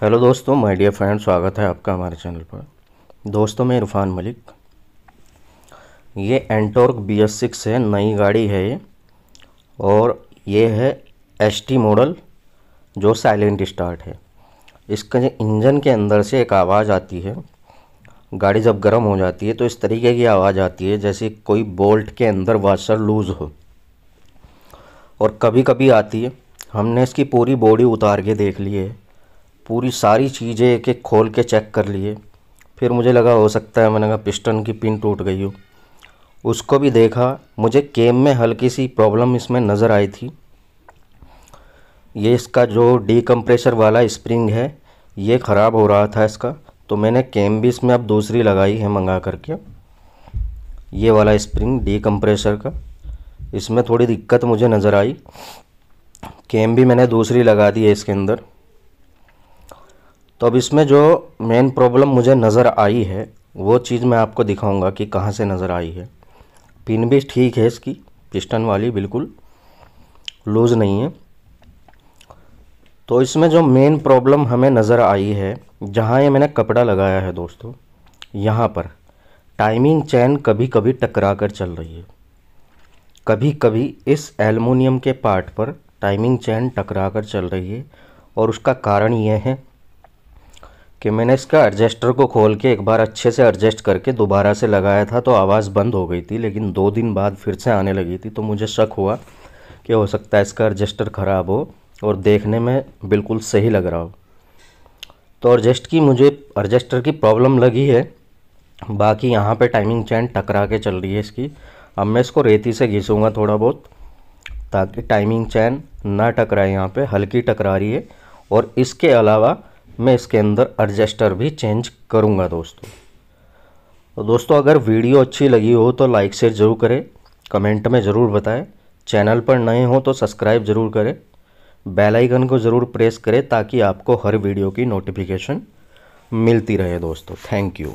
Hello दोस्तों, my dear friend, स्वागत है आपका हमारे चैनल पर। दोस्तों, मैं इरफान मलिक। ये एंटॉर्क BS6 है, नई गाड़ी है ये। और ये है ST मॉडल जो साइलेंट स्टार्ट है। इसका जो इंजन के अंदर से एक आवाज़ आती है, गाड़ी जब गर्म हो जाती है तो इस तरीके की आवाज़ आती है जैसे कोई बोल्ट के अंदर वाशर लूज़ हो। और कभी कभी आती है, हमने इसकी पूरी बॉडी उतार के देख ली है, पूरी सारी चीज़ें एक एक खोल के चेक कर लिए। फिर मुझे लगा हो सकता है, मैंने कहा पिस्टन की पिन टूट गई हो, उसको भी देखा। मुझे केम में हल्की सी प्रॉब्लम इसमें नज़र आई थी। ये इसका जो डीकम्प्रेशर वाला स्प्रिंग है ये ख़राब हो रहा था इसका, तो मैंने केम भी इसमें अब दूसरी लगाई है मंगा करके। ये वाला स्प्रिंग डीकम्प्रेशर का, इसमें थोड़ी दिक्कत मुझे नज़र आई। केम भी मैंने दूसरी लगा दी है इसके अंदर। तो अब इसमें जो मेन प्रॉब्लम मुझे नज़र आई है वो चीज़ मैं आपको दिखाऊंगा कि कहाँ से नज़र आई है। पिन भी ठीक है इसकी, पिस्टन वाली बिल्कुल लूज़ नहीं है। तो इसमें जो मेन प्रॉब्लम हमें नज़र आई है, जहाँ ये मैंने कपड़ा लगाया है दोस्तों, यहाँ पर टाइमिंग चैन कभी कभी टकरा कर चल रही है। कभी कभी इस एल्युमिनियम के पार्ट पर टाइमिंग चैन टकरा कर चल रही है। और उसका कारण ये है कि मैंने इसका एडजस्टर को खोल के एक बार अच्छे से एडजस्ट करके दोबारा से लगाया था तो आवाज़ बंद हो गई थी, लेकिन 2 दिन बाद फिर से आने लगी थी। तो मुझे शक हुआ कि हो सकता है इसका एडजस्टर ख़राब हो और देखने में बिल्कुल सही लग रहा हो। तो एडजस्टर की प्रॉब्लम लगी है। बाकी यहाँ पे टाइमिंग चैन टकरा के चल रही है इसकी। अब मैं इसको रेती से घिसूँगा थोड़ा बहुत, ताकि टाइमिंग चैन ना टकराए। यहाँ पे हल्की टकरा रही है। और इसके अलावा मैं इसके अंदर एडजस्टर भी चेंज करूँगा दोस्तों। तो दोस्तों, अगर वीडियो अच्छी लगी हो तो लाइक शेयर ज़रूर करें, कमेंट में ज़रूर बताएं। चैनल पर नए हो तो सब्सक्राइब ज़रूर करें, बेल आइकन को ज़रूर प्रेस करें ताकि आपको हर वीडियो की नोटिफिकेशन मिलती रहे दोस्तों। Thank you.